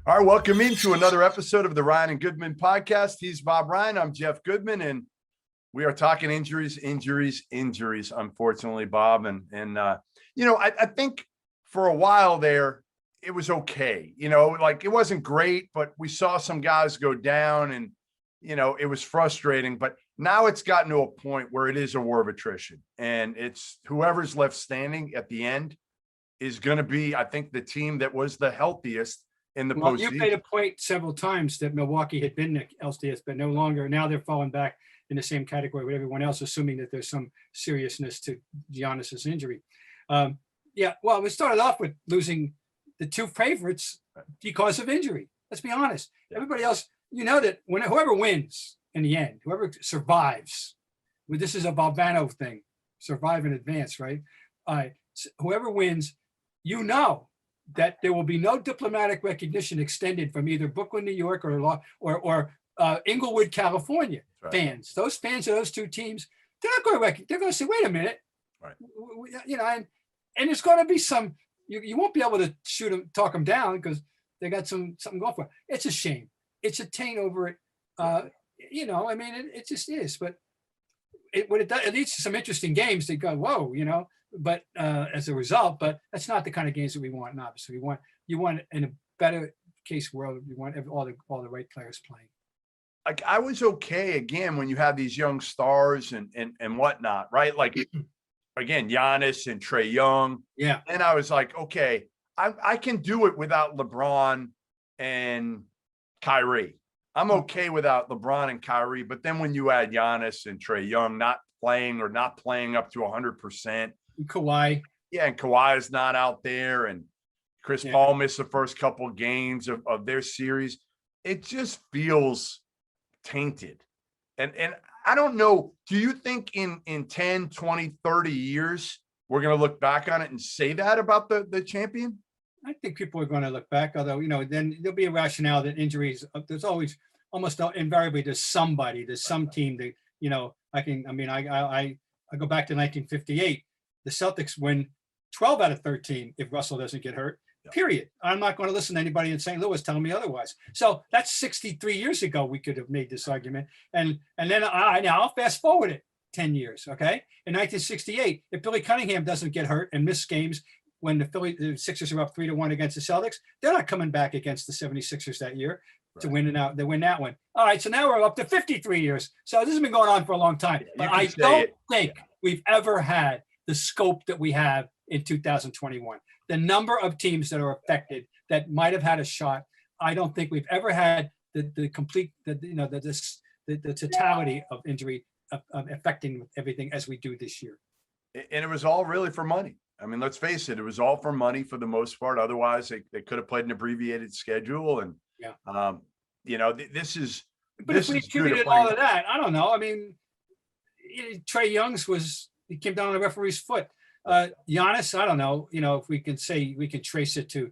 All right, welcome into another episode of the Ryan and Goodman podcast. He's Bob Ryan. I'm Jeff Goodman, and we are talking injuries, unfortunately, Bob. I think for a while there, it was okay. Like it wasn't great, but we saw some guys go down and, it was frustrating. But now it's gotten to a point where it is a war of attrition. And it's whoever's left standing at the end is going to be, I think, the team that was the healthiest in the postseason. You made a point several times that Milwaukee had been the LCS, but no longer. Now they're falling back in the same category with everyone else, assuming that there's some seriousness to Giannis's injury. We started off with losing the two favorites because of injury. Let's be honest. Everybody else, that whoever wins in the end, whoever survives, this is a Balvano thing, survive in advance, right? Whoever wins, that there will be no diplomatic recognition extended from either Brooklyn, New York, or Inglewood, California fans. Those fans of those two teams, they're not going to recognize. They're going to say, "Wait a minute," right? And there's going to be some. You won't be able to shoot them, talk them down because they got something going for it. It's a shame. It's a taint over it. It just is. But it leads to some interesting games. They go, whoa, But as a result, but that's not the kind of games that we want. And obviously, you want in a better case world, you want all the right players playing. Like I was okay again when you have these young stars and whatnot, right? Like again, Giannis and Trae Young. Yeah. And I was like, okay, I can do it without LeBron and Kyrie. I'm okay without LeBron and Kyrie. But then when you add Giannis and Trae Young not playing up to 100%. Kawhi. Yeah, and Kawhi is not out there, and Chris Paul missed the first couple of games of their series. It just feels tainted. And I don't know, do you think in 10, 20, 30 years, we're going to look back on it and say that about the champion? I think people are going to look back, although, then there'll be a rationale that injuries, there's always almost invariably there's some team that, I go back to 1958. The Celtics win 12 out of 13 if Russell doesn't get hurt, period. I'm not going to listen to anybody in St. Louis telling me otherwise. So that's 63 years ago we could have made this argument. And then I'll fast forward it 10 years, okay? In 1968, if Billy Cunningham doesn't get hurt and miss games when the Sixers are up 3-1 against the Celtics, they're not coming back against the 76ers that year to win that one. All right, so now we're up to 53 years. So this has been going on for a long time. But I don't think we've ever had the scope that we have in 2021. The number of teams that are affected that might have had a shot, I don't think we've ever had the complete, the totality of injury of affecting everything as we do this year. And it was all really for money. I mean, let's face it, it was all for money for the most part. Otherwise, they could have played an abbreviated schedule. And, this is. But if we attributed all of that, I don't know. I mean, Trae Young's he came down on the referee's foot. Giannis, I don't know, if we can say we can trace it to,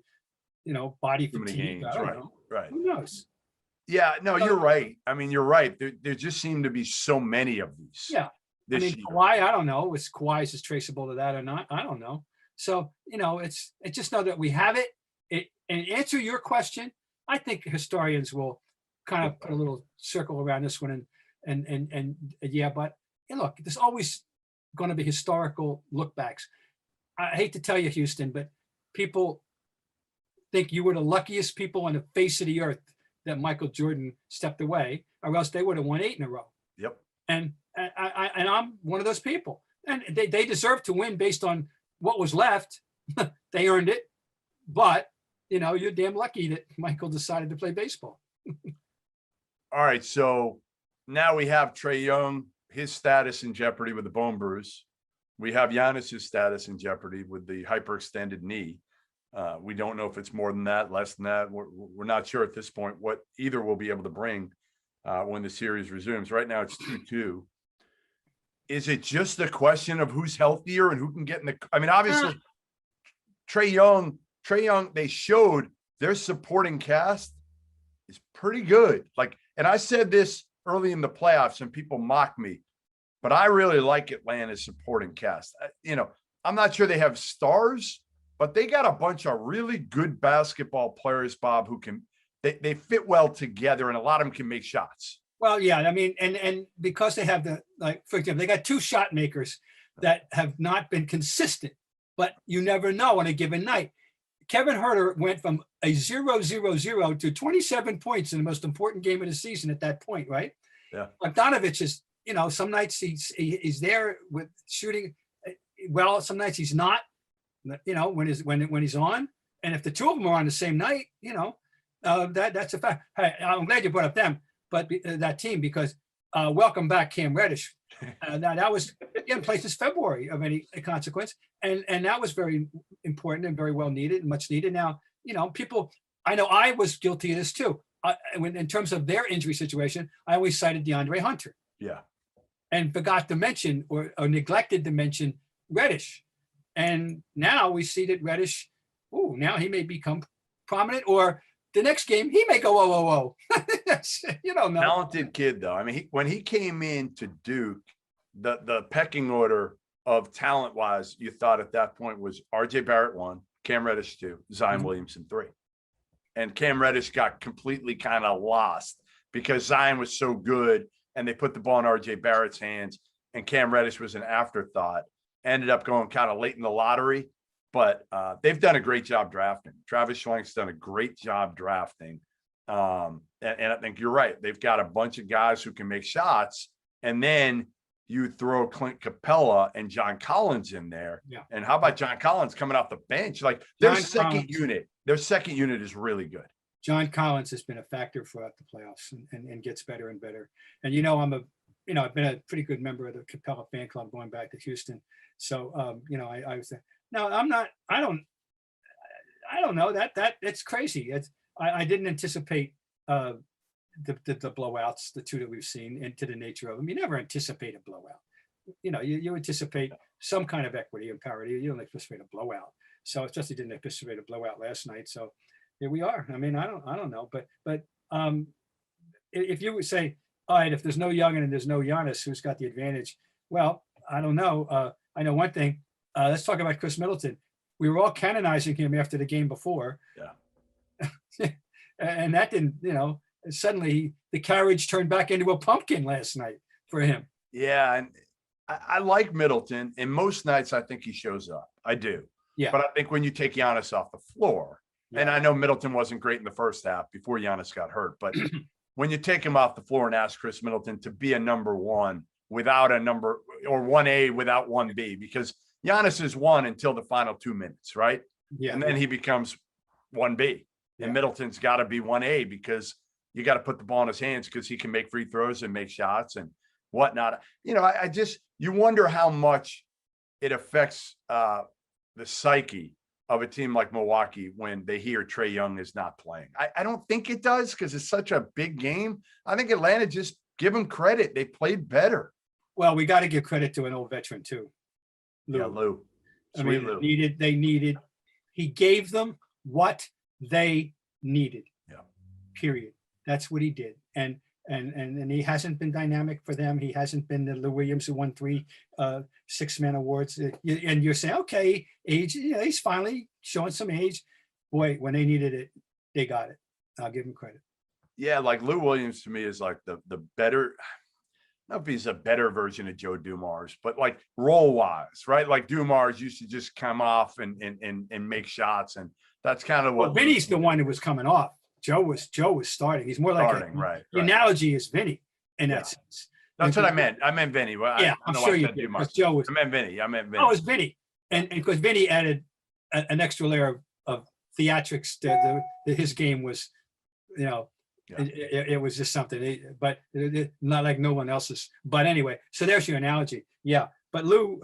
body fatigue. I don't know. Right. Who knows? Yeah, no, you're right. I mean, you're right. There just seem to be so many of these. Yeah. Kawhi, I don't know. Is Kawhi's is traceable to that or not? I don't know. So, it's just know that we have it. And answer your question, I think historians will kind of put a little circle around this one but look, there's always going to be historical look backs. I hate to tell you, Houston, but people think you were the luckiest people on the face of the earth that Michael Jordan stepped away, or else they would have won 8 in a row. Yep. And I'm one of those people. And they deserve to win based on what was left. They earned it. But, you're damn lucky that Michael decided to play baseball. All right. So now we have Trae Young, his status in jeopardy with the bone bruise. We have Giannis's status in jeopardy with the hyperextended knee. We don't know if it's more than that, less than that. We're not sure at this point what either will be able to bring when the series resumes. Right now it's 2-2. Is it just a question of who's healthier and who can get in the – I mean, obviously, Trae Young, they showed their supporting cast is pretty good. And I said this early in the playoffs and people mock me, but I really like Atlanta's supporting cast. I'm not sure they have stars, but they got a bunch of really good basketball players, Bob, who can they fit well together, and a lot of them can make shots. Well, yeah, I mean, and because they have for example, they got two shot makers that have not been consistent, but you never know on a given night. Kevin Huerter went from a 0-0-0 to 27 points in the most important game of the season at that point, right? Yeah. Bogdanovich is, some nights he's there with shooting well, some nights he's not, when he's on. And if the two of them are on the same night, that's a fact. Hey, I'm glad you brought up them, but that team, because welcome back Cam Reddish. That was again played since February of any consequence, and that was very important and very well needed and much needed. Now, people, I know I was guilty of this too. In terms of their injury situation, I always cited DeAndre Hunter. Yeah, and forgot to mention or neglected to mention Reddish, and now we see that Reddish. Now he may become prominent, or the next game he may go whoa. You don't know. Talented kid though. I mean, when he came in to Duke, the pecking order of talent wise, you thought at that point was RJ Barrett 1, Cam Reddish 2, Zion Williamson 3. And Cam Reddish got completely kind of lost because Zion was so good and they put the ball in RJ Barrett's hands, and Cam Reddish was an afterthought. Ended up going kind of late in the lottery, but they've done a great job drafting. Travis Schlenk's done a great job drafting. And I think you're right. They've got a bunch of guys who can make shots, and then you throw Clint Capella and John Collins in there. Yeah. And how about John Collins coming off the bench? Like their second unit is really good. John Collins has been a factor throughout the playoffs and gets better and better. And I've been a pretty good member of the Capella fan club going back to Houston. So I was there. No, I'm not. I don't know that it's crazy. I didn't anticipate the blowouts, the two that we've seen, into the nature of them. You never anticipate a blowout. You anticipate some kind of equity and parity. You don't anticipate a blowout. So it's just, he didn't anticipate a blowout last night. So here we are. I mean, I don't know, but if you would say, all right, if there's no Young and there's no Giannis, who's got the advantage? Well, I don't know. I know one thing. Let's talk about Khris Middleton. We were all canonizing him after the game before. Yeah. And that didn't, suddenly the carriage turned back into a pumpkin last night for him. Yeah. And I like Middleton, and most nights I think he shows up. I do. Yeah. But I think when you take Giannis off the floor, and I know Middleton wasn't great in the first half before Giannis got hurt, but when you take him off the floor and ask Khris Middleton to be a number one without a number, or 1A without 1B, because Giannis is 1 until the final 2 minutes, right? Yeah. And then he becomes 1B. And Middleton's got to be 1A because you got to put the ball in his hands because he can make free throws and make shots and whatnot. You wonder how much it affects the psyche of a team like Milwaukee when they hear Trae Young is not playing. I don't think it does because it's such a big game. I think Atlanta, just give them credit. They played better. Well, we got to give credit to an old veteran too. Lew. Yeah, Lew. Sweet Lew. He gave them what they needed. Yeah. Period. That's what he did. And he hasn't been dynamic for them. He hasn't been the Lou Williams who won 3 six-man awards. And you're saying, okay, age, he's finally showing some age. Boy, when they needed it, they got it. I'll give him credit. Yeah, like Lou Williams to me is like the better, I don't know if he's a better version of Joe Dumars, but like role-wise, right? Like Dumars used to just come off and make shots, and that's kind of what. Well, Vinny's the one who was coming off. Joe was starting. He's more like right. The analogy is Vinny in that sense. That's what I meant. I meant Vinny. Well, yeah, I'm sure you did. Joe was. I meant Vinny. Oh, it was Vinny, and because Vinny added an extra layer of theatrics to his game was, it was just something. But not like no one else's. But anyway, so there's your analogy. Yeah, but Lou,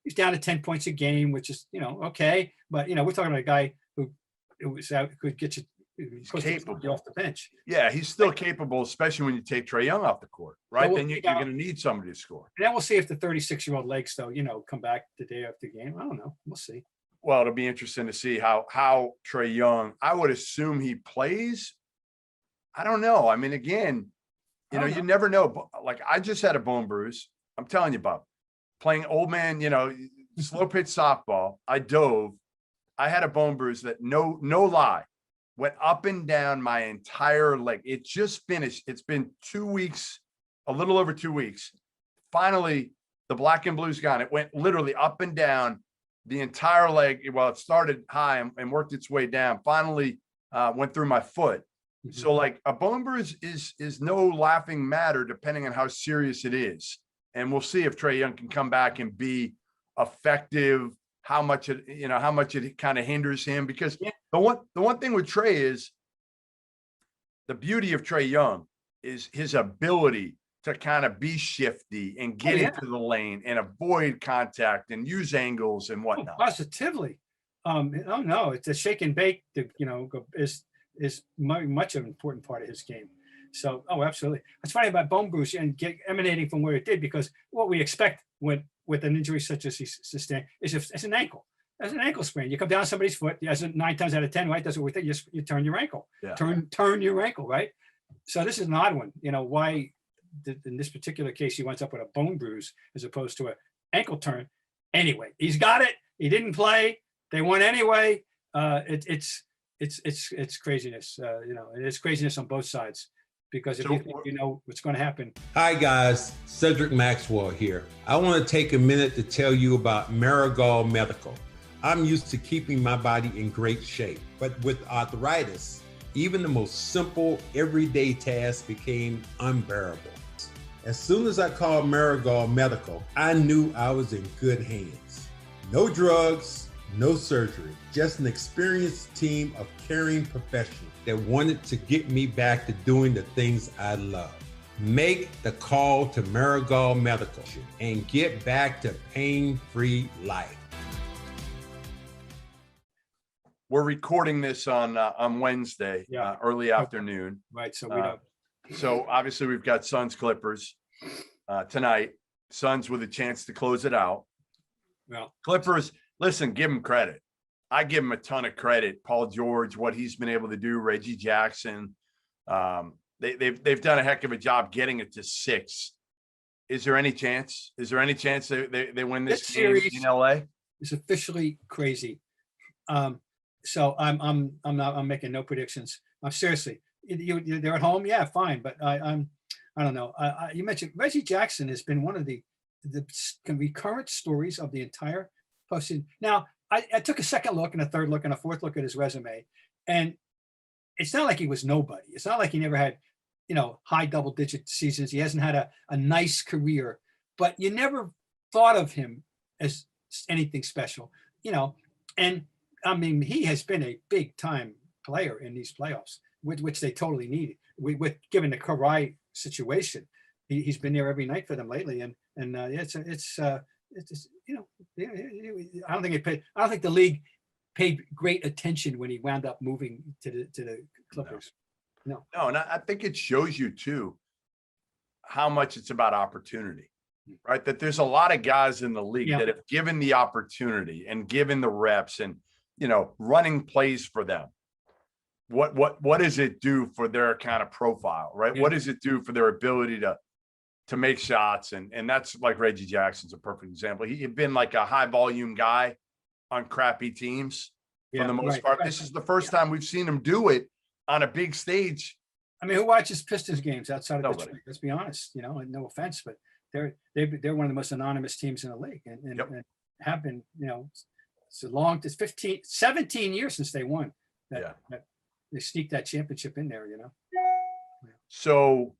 he's down to 10 points a game, which is okay. But we're talking about a guy who could get you. He's capable off the bench. Yeah, he's still capable, especially when you take Trae Young off the court, right? Then you're going to need somebody to score. And then we'll see if the 36-year-old legs, though, come back the day after the game. I don't know. We'll see. Well, it'll be interesting to see how Trae Young. I would assume he plays. I don't know. I mean, again, you never know. Like I just had a bone bruise. I'm telling you, Bob, playing old man, slow pitch softball. I dove. I had a bone bruise that no lie. went up and down my entire leg. It just finished. It's been 2 weeks, a little over 2 weeks. Finally, the black and blue's gone. It went literally up and down the entire leg. Well, it started high and worked its way down. Finally, went through my foot. So like a bone bruise is no laughing matter, depending on how serious it is. And we'll see if Trae Young can come back and be effective, how much it kind of hinders him. Because the one thing with Trae is the beauty of Trae Young is his ability to kind of be shifty and get into the lane and avoid contact and use angles and whatnot. Positively. Oh no, it's a shake and bake, is much of an important part of his game. So, absolutely. It's funny about bone bruise and emanating from where it did, because what we expect with an injury such as he sustained is it's an ankle. As an ankle sprain, you come down somebody's foot, as 9 times out of 10, right? That's what we think. You turn your ankle, turn your ankle, right? So this is an odd one. Why in this particular case he winds up with a bone bruise as opposed to an ankle turn? Anyway, he's got it. He didn't play. They won anyway. It's craziness. It's craziness on both sides. Because if you think you know what's going to happen. Hi guys, Cedric Maxwell here. I want to take a minute to tell you about Marigold Medical. I'm used to keeping my body in great shape, but with arthritis, even the most simple everyday tasks became unbearable. As soon as I called Marigold Medical, I knew I was in good hands. No drugs, no surgery, just an experienced team of caring professionals that wanted to get me back to doing the things I love. Make the call to Marigold Medical and get back to pain-free life. We're recording this on Wednesday, early afternoon. Right, so we know. So obviously we've got Suns Clippers tonight. Suns with a chance to close it out. Well, Clippers, listen, give them credit. I give him a ton of credit. Paul George, what he's been able to do, Reggie Jackson. They've done a heck of a job getting it to 6. Is there any chance? They win this game in LA? It's officially crazy. So I'm making no predictions. Seriously, they're at home, yeah, fine. But I don't know. You mentioned Reggie Jackson has been one of the recurrent stories of the entire postseason. Now, I took a second look and a third look and a fourth look at his resume, and it's not like he was nobody. It's not like he never had, high double-digit seasons. He hasn't had a nice career, but you never thought of him as anything special, And I mean, he has been a big-time player in these playoffs, which they totally need. With given the Kawhi situation, he's been there every night for them lately, and I don't think the league paid great attention when he wound up moving to the Clippers. No, and I think it shows you too how much it's about opportunity, right? That there's a lot of guys in the league that have given the opportunity and given the reps and running plays for them. What does it do for their kind of profile, right? Yeah. What does it do for their ability to make shots? And that's like Reggie Jackson's a perfect example. He had been like a high volume guy on crappy teams for the most part. This is the first time we've seen him do it on a big stage. I mean, who watches Pistons games outside of Detroit? Let's be honest, and no offense, but they're one of the most anonymous teams in the league and have been, it's 17 years since they won that they sneaked that championship in there, So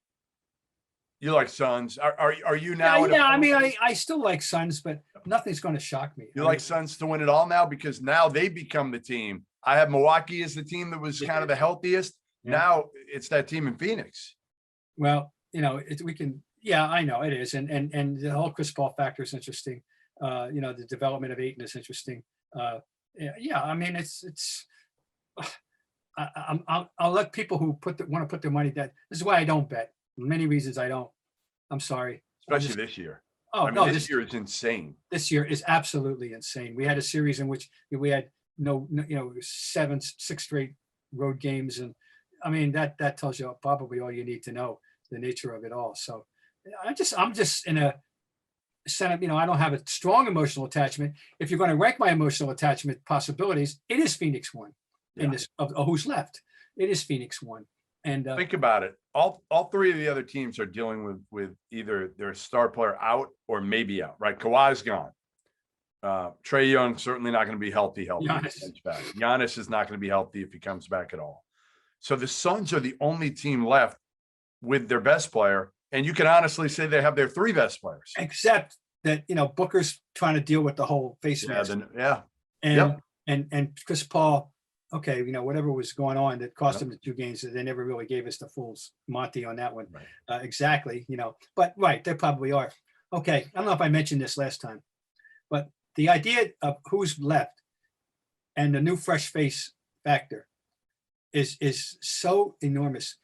you like Suns? Are you now? I mean, I still like Suns, but nothing's going to shock me. You like Suns to win it all now because now they become the team. I have Milwaukee as the team that was kind of the healthiest. Yeah. Now it's that team in Phoenix. Well, we can. Yeah, I know it is, and the whole Chris Paul factor is interesting. The development of Ayton is interesting. I mean, it's. I'll let people who want to put their money down. This is why I don't bet. Many reasons I don't. I'm sorry. Especially this year. Oh, no, this year is insane. This year is absolutely insane. We had a series in which we had no 6 straight road games, and I mean that tells you probably all you need to know the nature of it all. So I'm just in a sense, I don't have a strong emotional attachment. If you're going to rank my emotional attachment possibilities, it is Phoenix 1 in this of who's left. It is Phoenix 1. And Think about it. All three of the other teams are dealing with either their star player out or maybe out, right? Kawhi's gone. Trae Young certainly not going to be healthy. Giannis. If he comes back. Giannis is not going to be healthy if he comes back at all. So the Suns are the only team left with their best player, and you can honestly say they have their three best players. except that, Booker's trying to deal with the whole face mask. And Chris Paul, okay, whatever was going on that cost him the 2 games, they never really gave us the full Monty on that one. Right. Exactly, but right, they probably are. Okay, I don't know if I mentioned this last time, but the idea of who's left and the new fresh face factor is so enormous.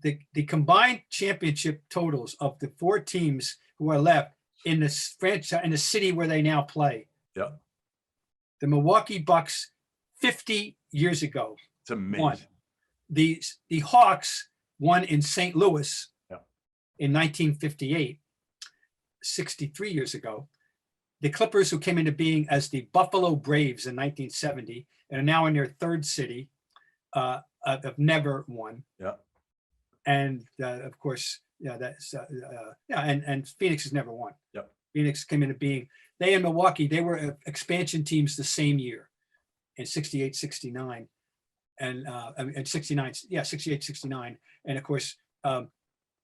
The combined championship totals of the 4 teams who are left in this franchise, in the city where they now play. Yeah. The Milwaukee Bucks 50 years ago. It's amazing. Won. The Hawks won in St. Louis in 1958, 63 years ago. The Clippers, who came into being as the Buffalo Braves in 1970 and are now in their 3rd city, have never won. Yeah. And of course, and Phoenix has never won. Yep. Phoenix came into being. They in Milwaukee, they were expansion teams the same year in 68, 69. And 69, 68, 69. And of course,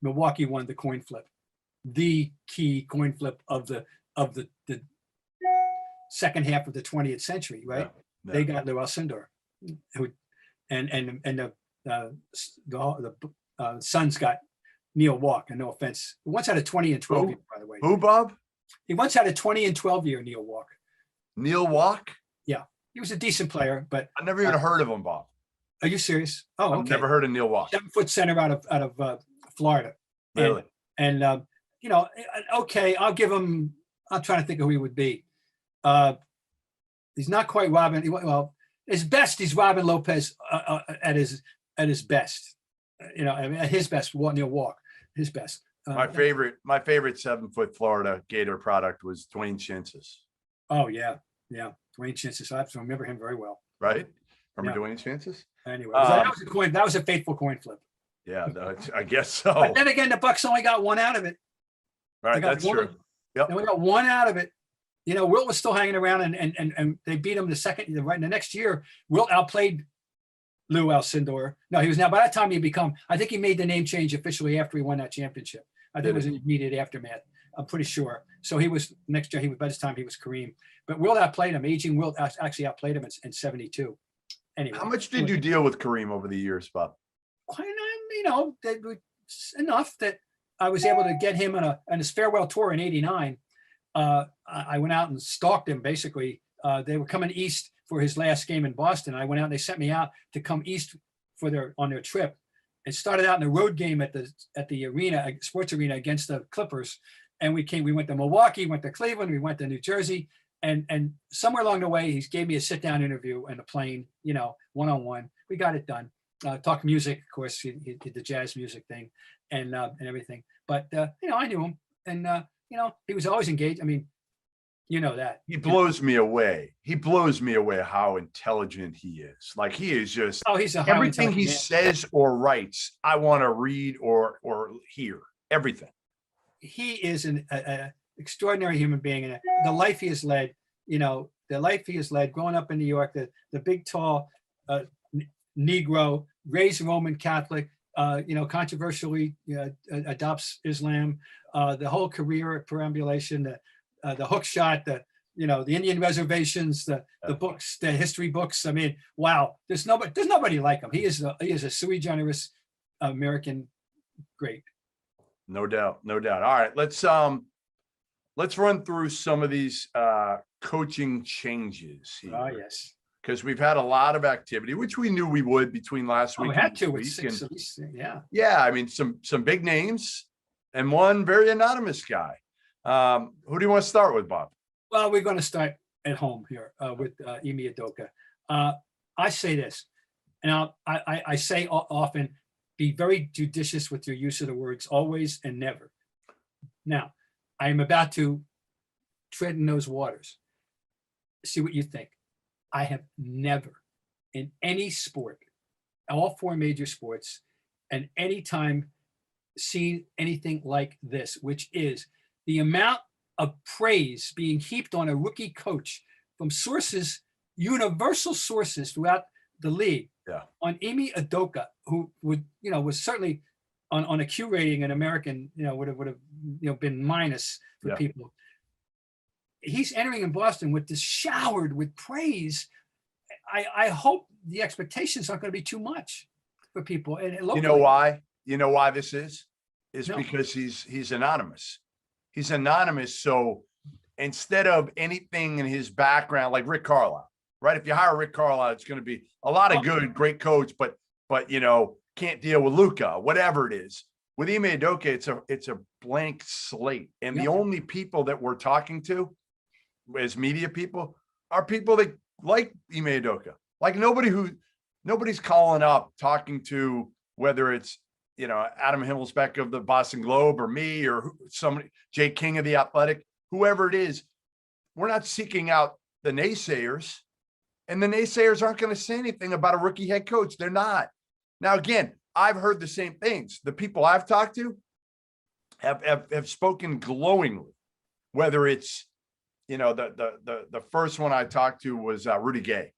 Milwaukee won the coin flip, the key coin flip of the second half of the 20th century, right? Yeah. They got Lew Alcindor, who and the Suns got Neil Walker. No offense. He once had a 20 and 12 year, by the way. Who, Bob? He once had a 20 and 12 year, Neil Walker. Neil Walk? Yeah. He was a decent player, but I never even heard of him, Bob. are you serious? Oh, I've okay. never heard of Neil Walk. 7-foot center out of Florida. Really? And okay, I'll give him. I'm trying to think of who he would be. He's not quite Robin. Well, his best, he's Robin Lopez at his best. At his best. Neil Walk, his best. My favorite 7-foot Florida Gator product was Dwayne Chances. Oh yeah. Dwayne Chances. I remember him very well. Right? Remember Dwayne Chances? Anyway, that was a fateful coin flip. Yeah, I guess so. But then again, the Bucks only got one out of it. Right, that's true. Yep. And we got one out of it. Wilt was still hanging around, and they beat him the next year. Wilt outplayed Lew Alcindor. No, he was now. By that time, I think he made the name change officially after he won that championship. I think it was an immediate aftermath. I'm pretty sure. So he was next year. By this time, he was Kareem. But Wilt outplayed him. Aging Wilt actually outplayed him in 72. Anyway, how much did you deal with Kareem over the years, Bob? Quite, enough that I was able to get him on his farewell tour in '89. I went out and stalked him. Basically, they were coming east for his last game in Boston. I went out and they sent me out to come east on their trip. It started out in a road game at the arena, sports arena, against the Clippers. And we went to Milwaukee, went to Cleveland, we went to New Jersey. And somewhere along the way, he gave me a sit-down interview in a plane, one-on-one. We got it done. Talked music, of course, he did the jazz music thing and everything. But, I knew him. And, he was always engaged. I mean, that. He blows me away. He blows me away how intelligent he is. Like, he is just, he's a everything he says or writes, I want to read or hear. Everything. He is an extraordinary human being, and the life he has led, growing up in New York, the big, tall Negro, raised Roman Catholic, controversially adopts Islam, the whole career perambulation, the hook shot, the Indian reservations, the books, the history books. I mean, wow, there's nobody like him. He is a sui generis American great. No doubt. All right, let's run through some of these coaching changes here. Oh, yes. Because we've had a lot of activity, which we knew we would between last week. We had to. Week. Yeah. I mean, some big names and one very anonymous guy. Who do you want to start with, Bob? Well, we're going to start at home here with Ime Udoka. I say this, and I say often, be very judicious with your use of the words always and never. Now, I am about to tread in those waters. See what you think. I have never in any sport all four major sports, and anytime seen anything like this, which is the amount of praise being heaped on a rookie coach from sources, universal sources throughout the league, on Ime Udoka, who was certainly on a Q rating, an American, would have been minus for people. He's entering in Boston with this showered with praise. I hope the expectations aren't going to be too much for people. And locally, you know why? You know why this is? No. Because he's anonymous. He's anonymous. So instead of anything in his background, like Rick Carlisle, right? If you hire Rick Carlisle, it's going to be a lot of good, great coach, but can't deal with Luka, whatever it is. With Ime Udoka, it's a blank slate. And the only people that we're talking to as media people are people that like Ime Udoka. Like nobody's calling up talking to, whether it's Adam Himmelsbeck of the Boston Globe or me or somebody, Jay King of the Athletic, whoever it is. We're not seeking out the naysayers, and the naysayers aren't going to say anything about a rookie head coach. They're not. Now, again, I've heard the same things. The people I've talked to have spoken glowingly, whether it's, the first one I talked to was Rudy Gay,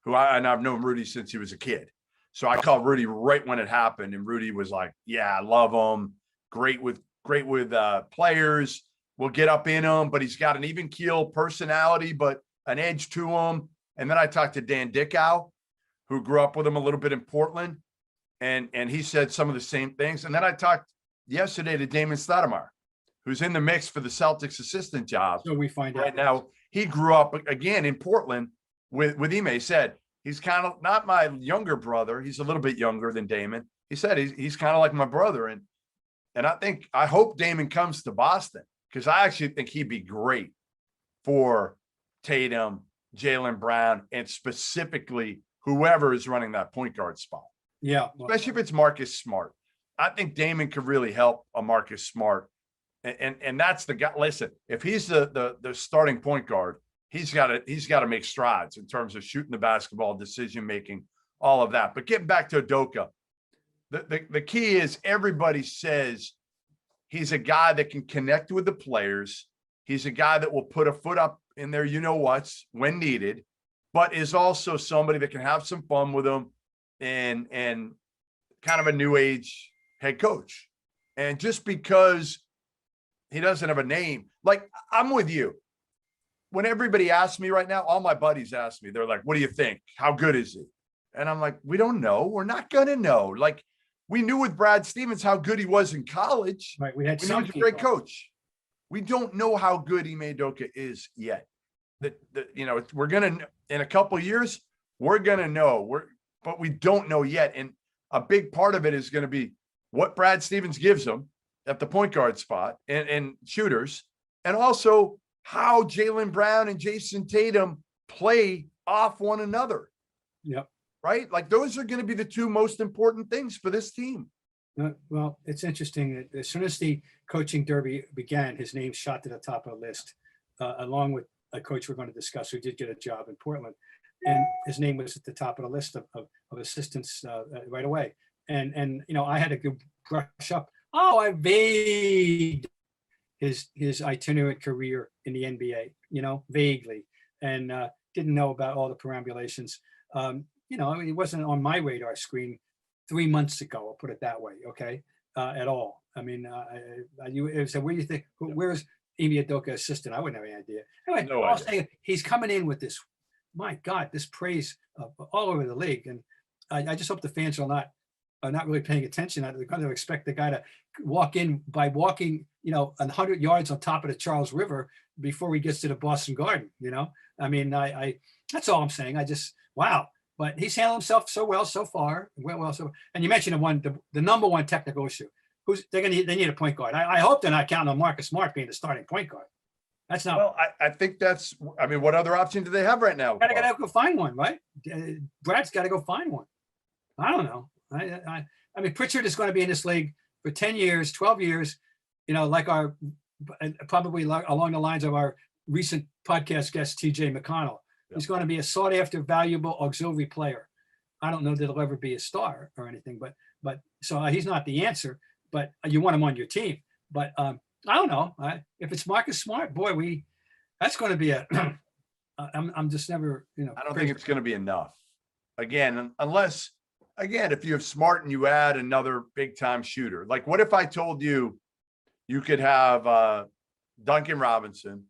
I've known Rudy since he was a kid. So I called Rudy right when it happened, and Rudy was like, "Yeah, I love him. Great with players. We'll get up in him, but he's got an even keel personality, but an edge to him." And then I talked to Dan Dickau, who grew up with him a little bit in Portland, and he said some of the same things. And then I talked yesterday to Damon Stoudemire, who's in the mix for the Celtics assistant job. So we find out right now. He grew up again in Portland with Ime. He said, he's kind of not my younger brother. He's a little bit younger than Damon. He said he's kind of like my brother. And I hope Damon comes to Boston, because I actually think he'd be great for Tatum, Jaylen Brown, and specifically whoever is running that point guard spot. Yeah. Especially if it's Marcus Smart. I think Damon could really help a Marcus Smart. And that's the guy. Listen, if he's the starting point guard, he's got to make strides in terms of shooting the basketball, decision making, all of that. But getting back to Udoka, the key is everybody says he's a guy that can connect with the players. He's a guy that will put a foot up in there, what's when needed, but is also somebody that can have some fun with them and kind of a new age head coach. And just because he doesn't have a name, like I'm with you. When everybody asks me right now, all my buddies ask me, they're like, "What do you think? How good is he?" And I'm like, "We don't know. We're not going to know." Like we knew with Brad Stevens how good he was in college. Right. We knew he was a great coach. We don't know how good Ime Udoka is yet. We're going to, in a couple of years, we're going to know. But we don't know yet. And a big part of it is going to be what Brad Stevens gives him at the point guard spot and shooters, and also how Jaylen Brown and Jason Tatum play off one another. Yep. Right? Like those are going to be the two most important things for this team. Well, it's interesting that as soon as the coaching derby began, his name shot to the top of the list, along with a coach we're going to discuss who did get a job in Portland. And his name was at the top of the list of assistants right away. And I had to go brush up. Oh, I vagued his itinerant career in the NBA, vaguely, and didn't know about all the perambulations. It wasn't on my radar screen 3 months ago. I'll put it that way. Okay, at all. I mean, you said, "Where do you think? Where's Ime Udoka assistant?" I wouldn't have any idea. Anyway, No I'll idea. say he's coming in with this. My God, this praise all over the league, and I just hope the fans are not really paying attention. They're going to expect the guy to walk in by walking, 100 yards on top of the Charles River before he gets to the Boston Garden. I mean, I that's all I'm saying. Wow. But he's handled himself so well so far. And you mentioned the number one technical issue. They need a point guard. I hope they're not counting on Marcus Smart being the starting point guard. That's not. Well, I think what other option do they have right now? Gotta go find one, right? Brad's got to go find one. I don't know. I mean, Pritchard is going to be in this league for 10 years, 12 years, like probably along the lines of our recent podcast guest, TJ McConnell. He's going to be a sought after, valuable auxiliary player. I don't know that he'll ever be a star or anything, but so he's not the answer, but you want him on your team. But I don't know. If it's Marcus Smart, boy, that's going to be a, I'm just never, I don't think it's going to be enough. Again, unless, if you have Smart and you add another big time shooter, like what if I told you you could have Duncan Robinson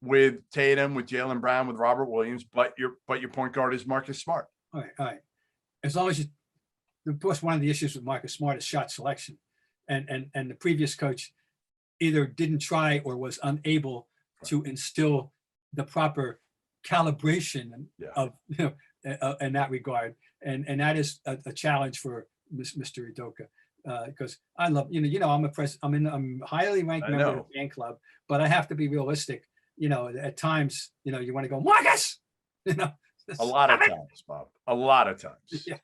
with Tatum, with Jaylen Brown, with Robert Williams, but your point guard is Marcus Smart. All right. As long as of course, one of the issues with Marcus Smart is shot selection, and the previous coach either didn't try or was unable to instill the proper calibration of in that regard, and that is a challenge for Mr. Udoka. Because I love, I'm highly ranked member of the fan club, but I have to be realistic. At times, you want to go, Marcus, a lot of times, Bob, a lot of times. Yeah.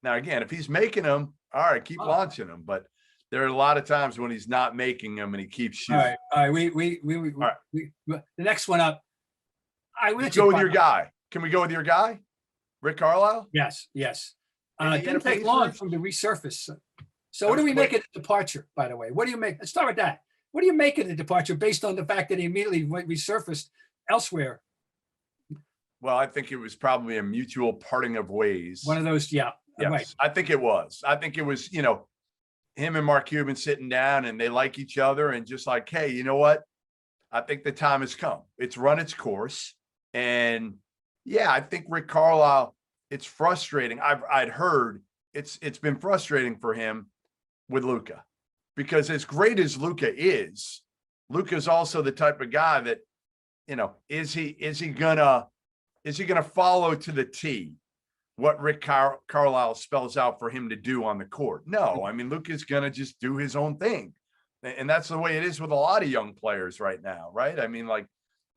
Now, again, if he's making them, all right, keep launching them. But there are a lot of times when he's not making them and he keeps shooting. All right. The next one up. Let's go with your guy. Can we go with your guy, Rick Carlisle? Yes. Didn't take long from the resurface. So what do we make of the departure, by the way? What do you make? Let's start with that. What do you make of the departure based on the fact that he immediately resurfaced elsewhere? Well, I think it was probably a mutual parting of ways. One of those, yeah. Yes, right. I think it was, him and Mark Cuban sitting down and they like each other and just like, hey, you know what? I think the time has come. It's run its course. And yeah, I think Rick Carlisle, it's frustrating. I'd heard it's been frustrating for him with Luka, because as great as Luka is, Luka's also the type of guy that, is he gonna follow to the T what Rick Carlisle spells out for him to do on the court? No, I mean, Luka's gonna just do his own thing. And that's the way it is with a lot of young players right now, right? I mean, like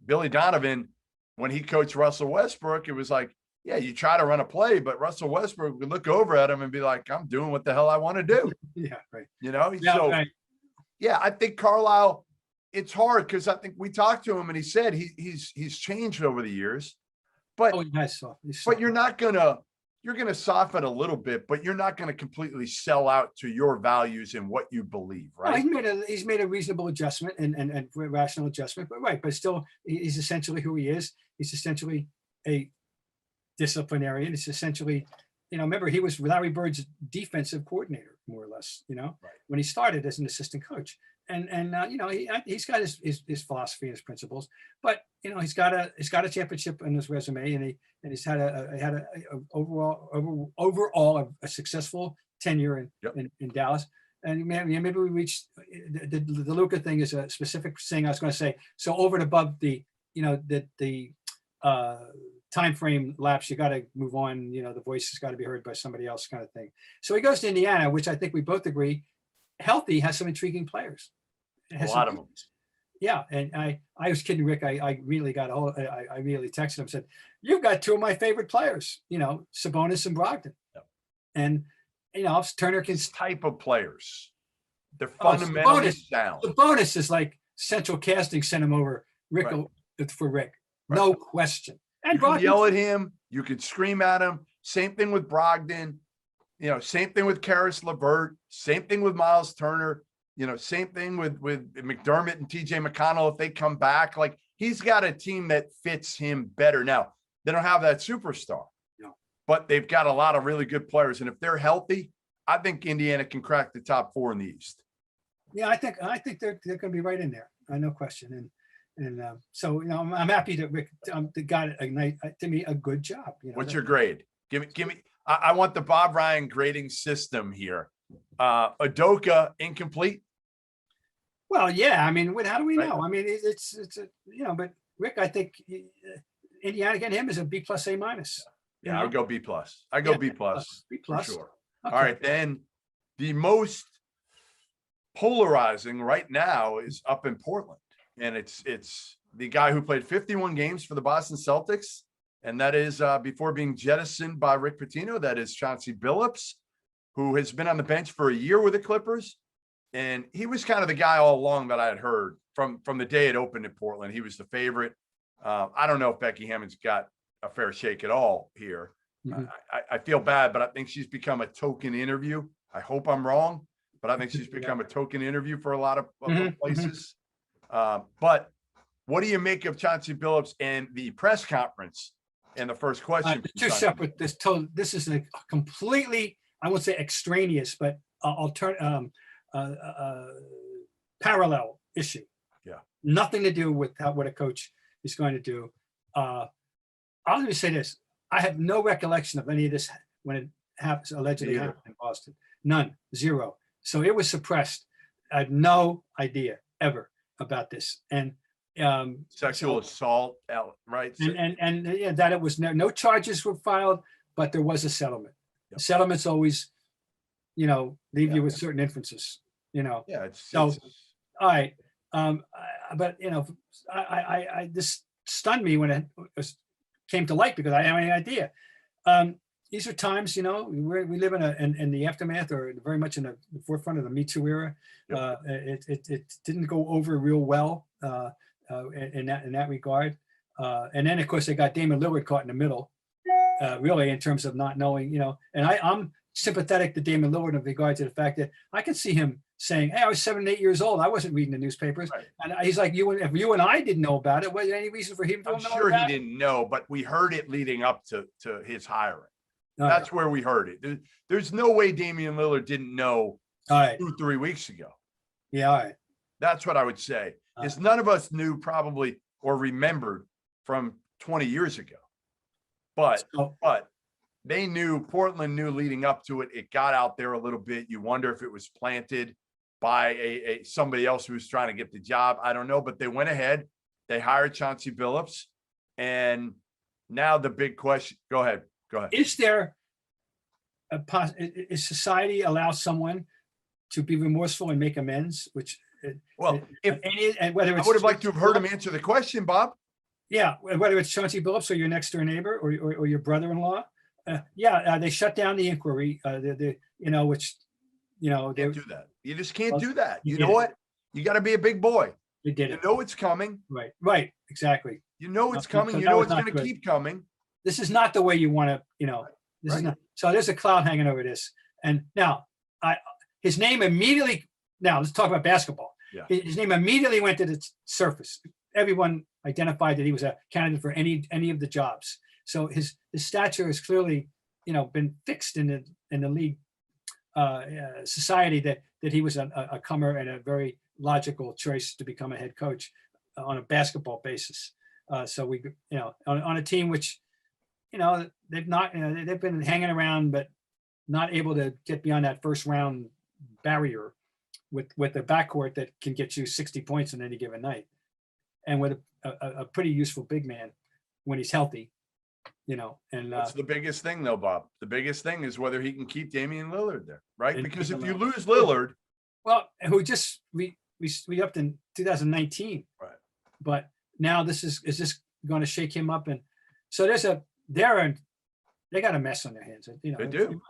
Billy Donovan, when he coached Russell Westbrook, it was like, yeah, you try to run a play, but Russell Westbrook would look over at him and be like, I'm doing what the hell I want to do. Yeah, right. Yeah, I think Carlisle, it's hard because I think we talked to him and he said he's changed over the years. But but you're gonna soften a little bit, but you're not gonna completely sell out to your values and what you believe, right? No, he's made a reasonable adjustment and rational adjustment, but still he's essentially who he is. He's essentially a disciplinarian. It's essentially, remember he was Larry Bird's defensive coordinator, more or less, when he started as an assistant coach. And he's got his philosophy and his principles, but he's got a championship on his resume, and he's had a overall a successful tenure in Dallas. And maybe we reached the Luka thing is a specific thing I was going to say. So over and above the time frame lapse, you got to move on. The voice has got to be heard by somebody else, kind of thing. So he goes to Indiana, which I think we both agree, healthy, has some intriguing players. A lot of them. Yeah, and I was kidding Rick. I really got I really texted him, said, "You've got two of my favorite players, Sabonis and Brogdon." Yep. And Turner can type of players. They're fundamentally sound. Sabonis is like central casting sent him over Rick for Rick, no question. And you can yell at him, you could scream at him. Same thing with Brogdon. Same thing with Karis LeVert. Same thing with Miles Turner. Same thing with McDermott and TJ McConnell. If they come back, like he's got a team that fits him better. Now, they don't have that superstar, but they've got a lot of really good players. And if they're healthy, I think Indiana can crack the top 4 in the East. Yeah, I think they're going to be right in there. No question. And so, I'm happy that Rick got to me a good job. What's your grade? Give me. I want the Bob Ryan grading system here. Udoka incomplete. Well, yeah. I mean, how do we know? I mean, it's but Rick, I think Indiana getting him is a B plus A minus. Yeah, I would go B plus. I go B plus. B plus. For sure. Okay. All right, then the most polarizing right now is up in Portland, and it's the guy who played 51 games for the Boston Celtics, and that is before being jettisoned by Rick Pitino. That is Chauncey Billups, who has been on the bench for a year with the Clippers. And he was kind of the guy all along that I had heard from the day it opened in Portland. He was the favorite. I don't know if Becky Hammond's got a fair shake at all here. Mhm. I feel bad, but I think she's become a token interview. I hope I'm wrong, but I think she's become a token interview for a lot of places. But what do you make of Chauncey Billups and the press conference? And the first question. Two separate. This is a completely, I won't say extraneous, but parallel issue. Yeah. Nothing to do with what a coach is going to do. I'll just say this: I have no recollection of any of this when it allegedly happened in Boston. None, zero. So it was suppressed. I had no idea ever about this, and sexual assault, right? And yeah, that it was no charges were filed, but there was a settlement. Yep. Settlements always, leave you with certain inferences. Yeah, all right. But I this stunned me when it came to light because I didn't have any idea. These are times, we live in the aftermath or very much in the forefront of the Me Too era. Yep. It didn't go over real well in that regard. And then of course they got Damian Lillard caught in the middle, really in terms of not knowing, and I'm sympathetic to Damian Lillard in regard to the fact that I can see him saying, hey, I was 7 and 8 years old. I wasn't reading the newspapers. Right. And he's like, if you and I didn't know about it, was there any reason for him to know I'm sure about he didn't know, but we heard it leading up to his hiring. All That's where we heard it. There's no way Damian Lillard didn't know All right. 2-3 weeks ago. Yeah, all right. That's what I would say. Is none of us knew probably or remembered from 20 years ago. But they knew, Portland knew leading up to it. It got out there a little bit. You wonder if it was planted by somebody else who was trying to get the job. I don't know, but they went ahead. They hired Chauncey Billups. And now the big question, go ahead. Is there is society allow someone to be remorseful and make amends? Which, well, and whether I would have liked to have heard him answer the question, Bob. Yeah, whether it's Chauncey Billups or your next door neighbor or your brother-in-law. They shut down the inquiry. Which they can't do that. You just can't do that. You did know what? You got to be a big boy. They did You it. know it's coming. Right, exactly. You know it's coming. So You that know was it's not going to good. keep coming. This is not the way you want to, this Right. is not. So there's a cloud hanging over this. And now his name immediately, now let's talk about basketball. Yeah. His name immediately went to the surface. Everyone identified that he was a candidate for any of the jobs. So his stature has clearly, been fixed in the league society that he was a comer and a very logical choice to become a head coach on a basketball basis. So we, on a team which, they've not, they've been hanging around, but not able to get beyond that first round barrier with a backcourt that can get you 60 points in any given night, and with a pretty useful big man when he's healthy, And That's the biggest thing, though, Bob. The biggest thing is whether he can keep Damian Lillard there, right? And Because keep if him you out. lose Lillard, well, who just we upped in 2019, right? But now is this going to shake him up? And so they got a mess on their hands. They do.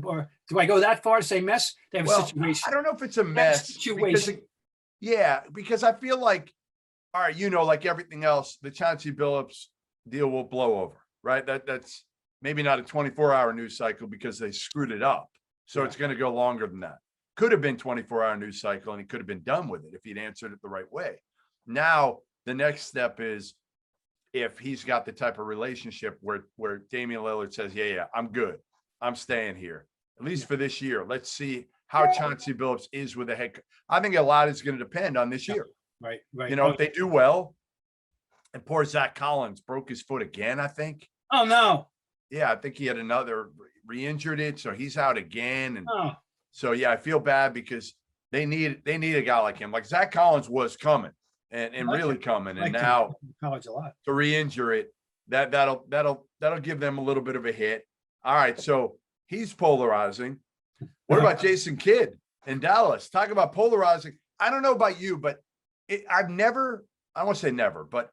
Or do I go that far to say mess? They have a situation. I don't know if it's a mess. Situation. Because I feel like, all right, like everything else, the Chauncey Billups deal will blow over, right? That's maybe not a 24-hour news cycle because they screwed it up. So it's going to go longer than that. Could have been 24-hour news cycle, and he could have been done with it if he'd answered it the right way. Now, the next step is if he's got the type of relationship where Damian Lillard says, yeah, I'm good. I'm staying here, at least for this year. Let's see how Chauncey Billups is with a head coach. I think a lot is going to depend on this year. Right. If they do well, and poor Zach Collins broke his foot again, I think. Oh, no. Yeah, I think he had another re-injured it, so he's out again. And Oh. so, yeah, I feel bad because they need a guy like him. Like Zach Collins was coming and really coming, and now college a lot to re-injure it, that'll give them a little bit of a hit. All right, so he's polarizing. What about Jason Kidd in Dallas? Talk about polarizing. I don't know about you, but I won't say never, but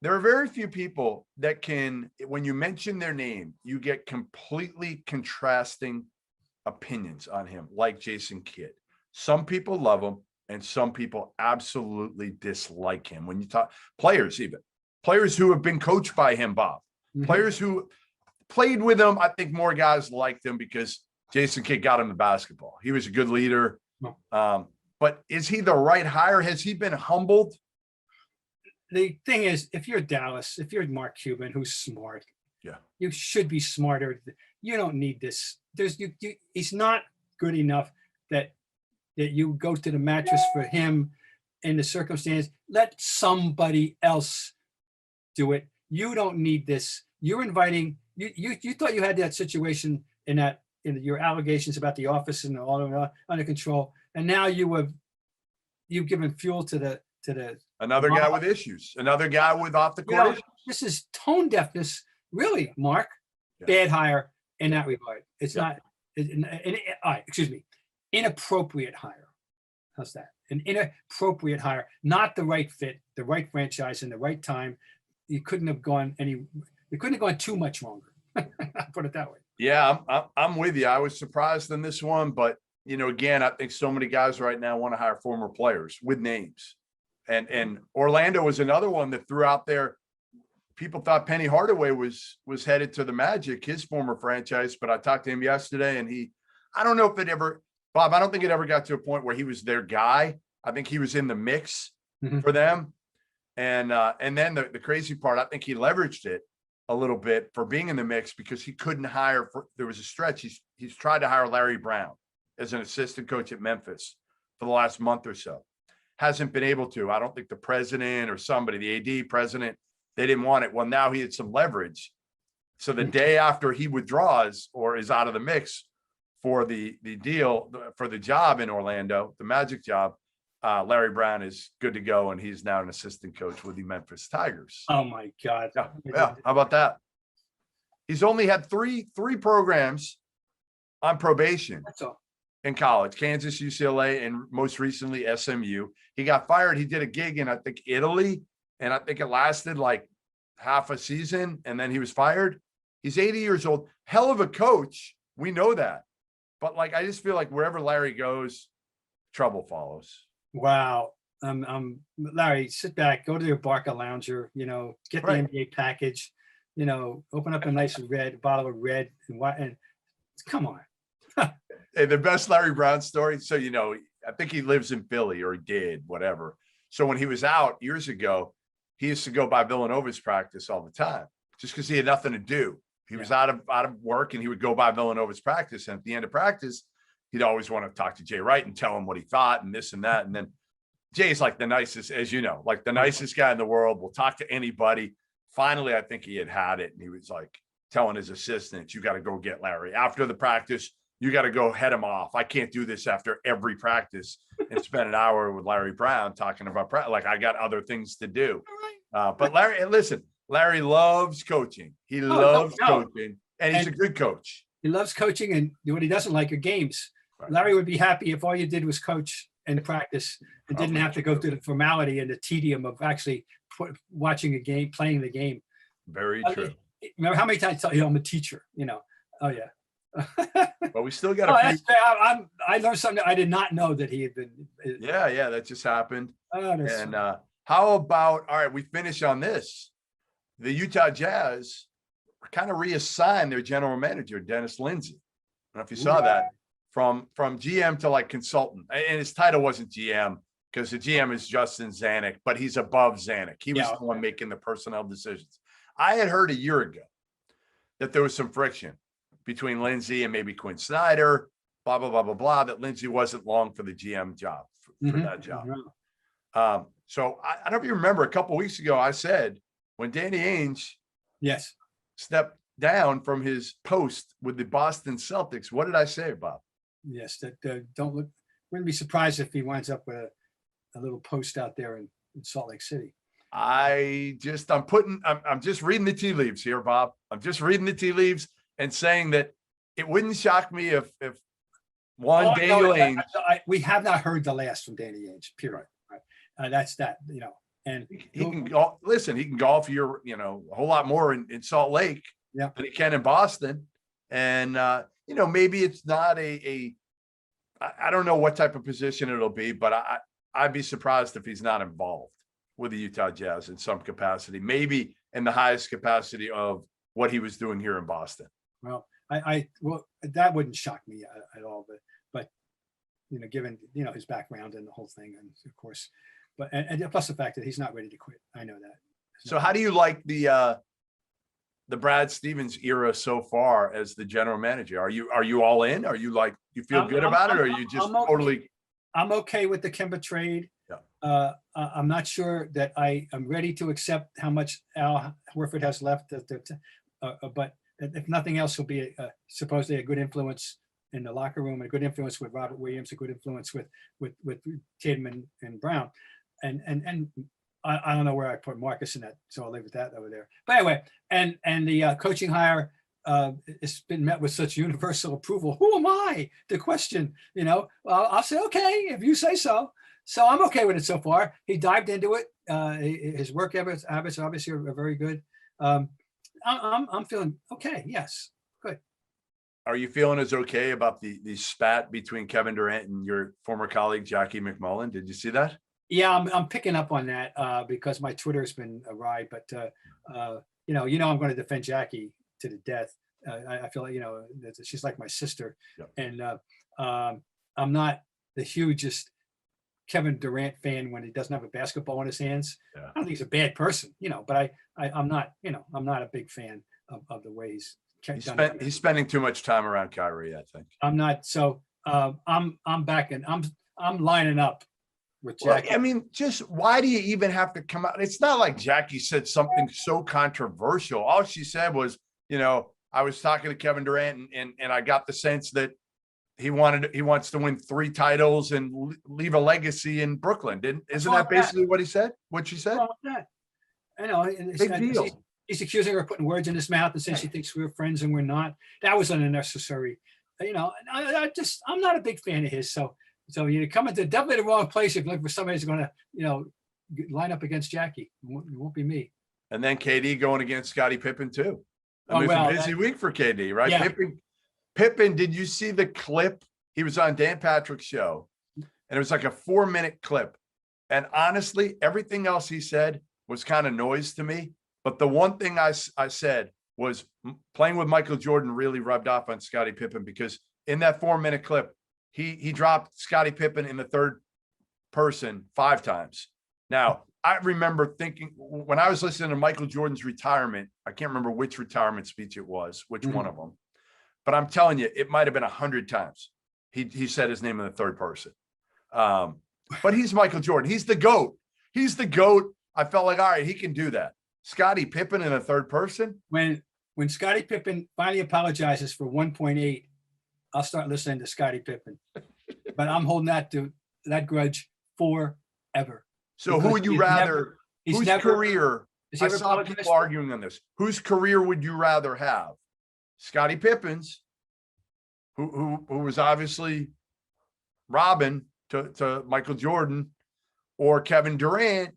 there are very few people that can, when you mention their name, you get completely contrasting opinions on him, like Jason Kidd. Some people love him, and some people absolutely dislike him. When you talk players who have been coached by him, Bob, players who played with him. I think more guys liked him because Jason Kidd got him the basketball. He was a good leader. But is he the right hire? Has he been humbled? The thing is, if you're Dallas, if you're Mark Cuban, who's smart, Yeah, you should be smarter. You don't need this. He's not good enough that you go to the mattress for him in the circumstance. Let somebody else do it. You don't need this. You're inviting. You thought you had that situation in your allegations about the office and all under control, and now you've given fuel to the another guy with issues, another guy with off the court issues. This is tone deafness, really, Mark. Yeah. Bad hire in that regard. It's not. Excuse me, inappropriate hire. How's that? An inappropriate hire, not the right fit, the right franchise, in the right time. You couldn't have gone too much longer. I'll put it that way. Yeah, I'm with you. I was surprised in this one, but again, I think so many guys right now want to hire former players with names. And Orlando was another one that threw out there. People thought Penny Hardaway was headed to the Magic, his former franchise, but I talked to him yesterday, and I don't know if it ever, Bob, I don't think it ever got to a point where he was their guy. I think he was in the mix for them. And then the crazy part, I think he leveraged it a little bit for being in the mix because he couldn't hire. There was a stretch. He's tried to hire Larry Brown as an assistant coach at Memphis for the last month or so. Hasn't been able to. I don't think the president or somebody, the AD president, they didn't want it. Well, now he had some leverage. So the day after he withdraws or is out of the mix for the deal for the job in Orlando, the Magic job, Larry Brown is good to go, and he's now an assistant coach with the Memphis Tigers. Oh my God! Yeah. How about that? He's only had three programs on probation. That's all. In college, Kansas, UCLA, and most recently SMU. He got fired. He did a gig in, I think, Italy, and I think it lasted like half a season, and then he was fired. He's 80 years old. Hell of a coach. We know that. But I just feel like wherever Larry goes, trouble follows. Wow. Larry, sit back, go to your Barca Lounger, get the NBA package, open up a nice bottle of red and come on. Hey, the best Larry Brown story. So, I think he lives in Philly, or he did, whatever. So when he was out years ago, he used to go by Villanova's practice all the time just because he had nothing to do. He was out of work, and he would go by Villanova's practice. And at the end of practice, he'd always want to talk to Jay Wright and tell him what he thought and this and that. And then Jay's like the nicest, as you know, like the nicest guy in the world, will talk to anybody. Finally, I think he had it. And he was like telling his assistants, you got to go get Larry after the practice. You got to go head him off. I can't do this after every practice and spend an hour with Larry Brown talking about I got other things to do. But Larry, and listen, Larry loves coaching. He loves coaching, and he's a good coach. He loves coaching, and what he doesn't like are games. Right. Larry would be happy if all you did was coach and practice and didn't have to go through the formality and the tedium of actually watching a game, playing the game. Very true. Remember how many times I tell you I'm a teacher, Oh, yeah. But we still got I learned something. I did not know that he had been. Yeah, that just happened. And how about, all right, we finish on this. The Utah Jazz kind of reassigned their general manager, Dennis Lindsey. I don't know if you saw that, from GM to consultant. And his title wasn't GM because the GM is Justin Zanuck, but he's above Zanuck. He was the one making the personnel decisions. I had heard a year ago that there was some friction between Lindsey and maybe Quinn Snyder, blah, blah, blah, blah, blah, that Lindsey wasn't long for the GM job, for that job. So I don't know if you remember, a couple of weeks ago, I said when Danny Ainge stepped down from his post with the Boston Celtics, what did I say, Bob? Yes, that wouldn't be surprised if he winds up with a little post out there in Salt Lake City. I'm just reading the tea leaves here, Bob. I'm just reading the tea leaves and saying that it wouldn't shock me if Daniel Ainge. We have not heard the last from Danny Ainge, period. Right. That's that, and he can go. Listen, he can golf a whole lot more in Salt Lake than he can in Boston. And, maybe it's not I don't know what type of position it'll be, but I'd be surprised if he's not involved with the Utah Jazz in some capacity, maybe in the highest capacity of what he was doing here in Boston. Well, well, that wouldn't shock me at all, but given his background and the whole thing, and of course, and plus the fact that he's not ready to quit. I know that. So how do you like the Brad Stevens era so far as the general manager? Are you all in? Are you like, you feel good about it, or are you just totally? I'm okay with the Kemba trade. Yeah. I'm not sure that I am ready to accept how much Al Horford has left. But if nothing else, he'll be supposedly a good influence in the locker room, a good influence with Robert Williams, a good influence with Tatum and Brown, and I don't know where I put Marcus in that, so I'll leave it that over there. But anyway, and the coaching hire, it's been met with such universal approval. Who am I to question? Well, I'll say, okay, if you say so. So I'm okay with it so far. He dived into it. His work habits obviously are very good. I'm feeling okay. Yes, good. Are you feeling as okay about the spat between Kevin Durant and your former colleague Jackie McMullen? Did you see that? Yeah, I'm picking up on that because my Twitter's been awry. But I'm going to defend Jackie to the death. I feel like she's like my sister, Yep. and I'm not the hugest Kevin Durant fan when he doesn't have a basketball in his hands. Yeah. I don't think he's a bad person, but I'm not a big fan of the way he's spending too much time around Kyrie, I think. I'm not. So I'm back and I'm lining up with Jackie. Well, I mean, just why do you even have to come out? It's not like Jackie said something so controversial. All she said was, I was talking to Kevin Durant and I got the sense that he wants to win 3 titles and leave a legacy in Brooklyn. Isn't that basically what he said? What she said? I know. Big deal. He's accusing her of putting words in his mouth and saying she thinks we're friends and we're not. That was unnecessary. I'm not a big fan of his. So you come into definitely the wrong place if you look for somebody who's going to, line up against Jackie. It won't be me. And then KD going against Scottie Pippen too. It's a busy week for KD, right? Yeah. Pippen, did you see the clip? He was on Dan Patrick's show, and it was like a 4-minute clip. And honestly, everything else he said was kind of noise to me. But the one thing I said was playing with Michael Jordan really rubbed off on Scottie Pippen, because in that 4-minute clip, he dropped Scottie Pippen in the third person 5 times. Now, I remember thinking when I was listening to Michael Jordan's retirement, I can't remember which retirement speech it was, which one of them. But I'm telling you, it might have been 100 times. He said his name in the third person. But he's Michael Jordan. He's the GOAT. He's the GOAT. I felt like, all right, he can do that. Scottie Pippen in a third person. When Scottie Pippen finally apologizes for 1.8, I'll start listening to Scottie Pippen. But I'm holding that grudge forever. So who would you rather? Whose career? I saw people arguing on this. Whose career would you rather have? Scottie Pippen's, who was obviously Robin to Michael Jordan, or Kevin Durant,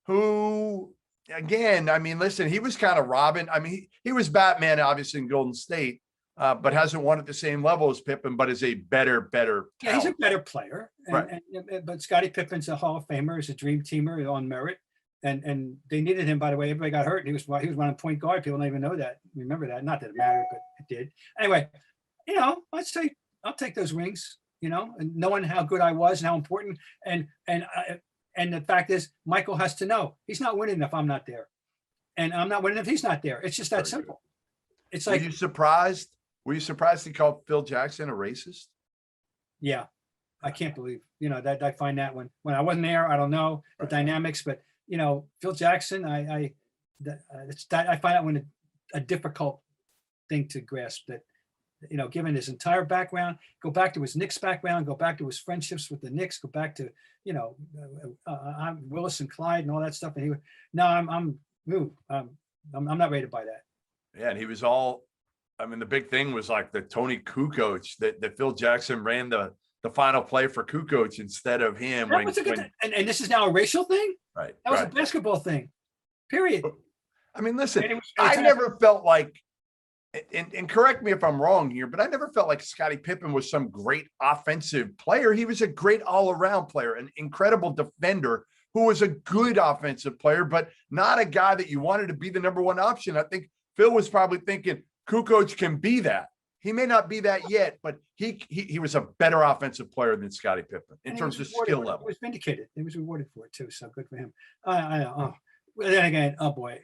who, again, I mean, listen, he was kind of Robin. I mean, he was Batman, obviously, in Golden State, but hasn't won at the same level as Pippen, but is a better talent. Yeah, he's a better player. Right. But Scottie Pippen's a Hall of Famer. He's a dream teamer on merit. And they needed him, by the way. Everybody got hurt. He was running point guard. People don't even know that. Remember that. Not that it mattered, but it did. Anyway, I'd say I'll take those rings, and knowing how good I was and how important. And the fact is, Michael has to know he's not winning if I'm not there. And I'm not winning if he's not there. It's just that simple. It's like, Were you surprised he called Phil Jackson a racist? Yeah. I can't believe, that I find that when I wasn't there, I don't know the dynamics, but Phil Jackson, I find that one a difficult thing to grasp, that, given his entire background, go back to his Knicks background, go back to his friendships with the Knicks, go back to, I'm Willis and Clyde and all that stuff. And I'm not ready to buy that. Yeah. And he was the big thing was like the Tony Kukoc that Phil Jackson ran the final play for Kukoc instead of him. And this is now a racial thing? Right. That was a basketball thing, period. I mean, listen, I never felt like, and correct me if I'm wrong here, but I never felt like Scottie Pippen was some great offensive player. He was a great all-around player, an incredible defender who was a good offensive player, but not a guy that you wanted to be the number one option. I think Phil was probably thinking Kukoc can be that. He may not be that yet, but he was a better offensive player than Scottie Pippen in terms of skill level. He was vindicated. He was rewarded for it too. So good for him. I know. Oh. Well, then again, oh boy,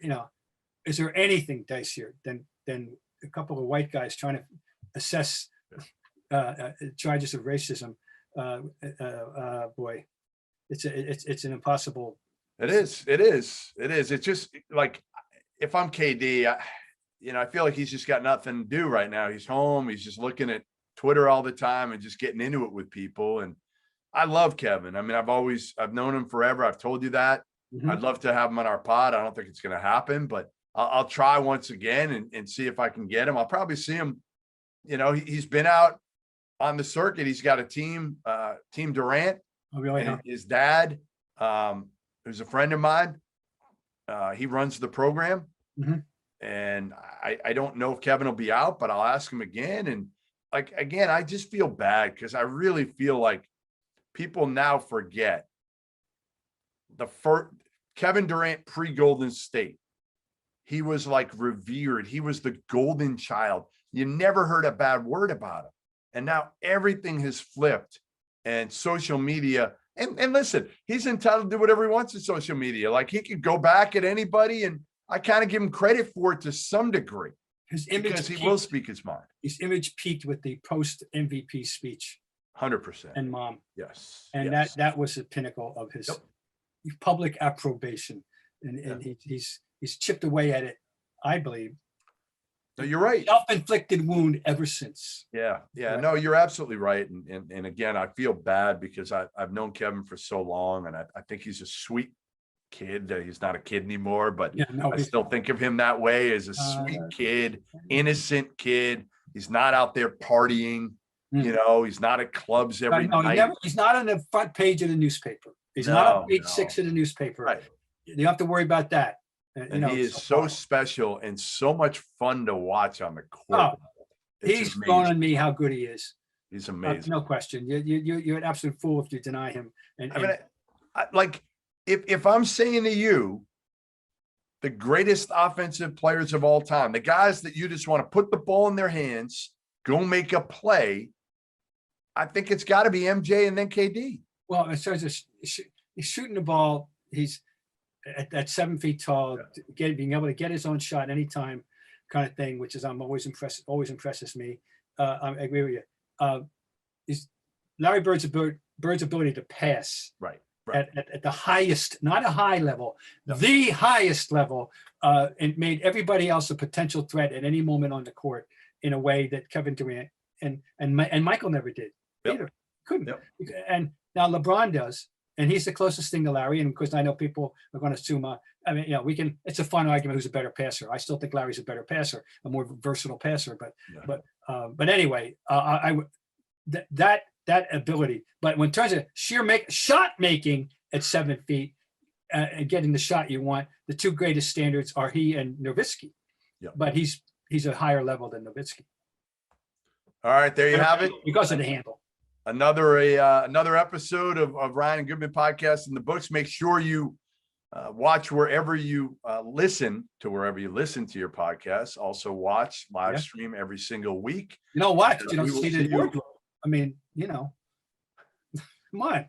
is there anything dicier than a couple of white guys trying to assess charges of racism? Boy, it's an impossible. It is. It's just like, if I'm KD, I feel like he's just got nothing to do right now. He's home. He's just looking at Twitter all the time and just getting into it with people. And I love Kevin. I mean, I've known him forever. I've told you that. Mhm. I'd love to have him on our pod. I don't think it's going to happen, but I'll try once again and see if I can get him. I'll probably see him. He's been out on the circuit. He's got a team, Team Durant. Oh, really? And his dad, who's a friend of mine, he runs the program. Mhm. And I don't know if Kevin will be out, but I'll ask him again. And again, I just feel bad because I really feel like people now forget the first Kevin Durant pre-Golden State. He was like revered. He was the golden child. You never heard a bad word about him. And now everything has flipped, and social media. And listen, he's entitled to do whatever he wants in social media. Like, he could go back at anybody, and I kind of give him credit for it to some degree, His image because he peaked. will speak his mind. His image peaked with the post MVP speech 100%. and mom, Yes. and yes. that was the pinnacle of his public approbation, and he's chipped away at it, I believe. No, you're right. Self-inflicted wound ever since. Yeah. Right. No, you're absolutely right. And again, I feel bad because I've known Kevin for so long, and I think he's a sweet kid. He's not a kid anymore, but Yeah, no, I still think of him that way, as a sweet kid, innocent kid. He's not out there partying. He's not at clubs every night. He's not on the front page of the newspaper. He's not on page 6 of the newspaper. Right. You don't have to worry about that. And he is so special and so much fun to watch on the court. He's grown on me how good he is. He's amazing. No question. You're an absolute fool if you deny him. If I'm saying to you, the greatest offensive players of all time, the guys that you just want to put the ball in their hands, go make a play, I think it's got to be MJ and then KD. Well, in terms of he's shooting the ball, he's at 7 feet tall, being able to get his own shot anytime, kind of thing, which is I'm always impressed. Always impresses me. I agree with you. Is Larry Bird's ability to pass right. At the highest, not a high level, the highest level, and made everybody else a potential threat at any moment on the court in a way that Kevin Durant and Michael never did. Either couldn't. And now LeBron does. And he's the closest thing to Larry. And because I know people are going to assume, it's a fun argument who's a better passer. I still think Larry's a better passer, a more versatile passer. But anyway, that ability. But when in terms of shot making at 7 feet and getting the shot you want, the two greatest standards are he and Nowitzki. But he's a higher level than Nowitzki. All right, there you have it. Because of the handle. Another episode of Ryan and Goodman podcast in the books. Make sure you watch wherever you listen to your podcasts. Also watch live stream every single week. Watch. You don't see the wardrobe. I mean, come on.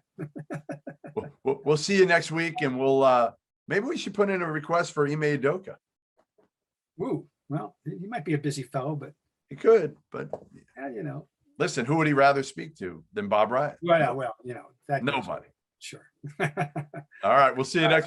We'll see you next week, and we'll maybe we should put in a request for Ime Udoka. Woo. Well, he might be a busy fellow, but he could. But listen, who would he rather speak to than Bob Ryan? Well, nobody. Sure. All right, we'll see you next week.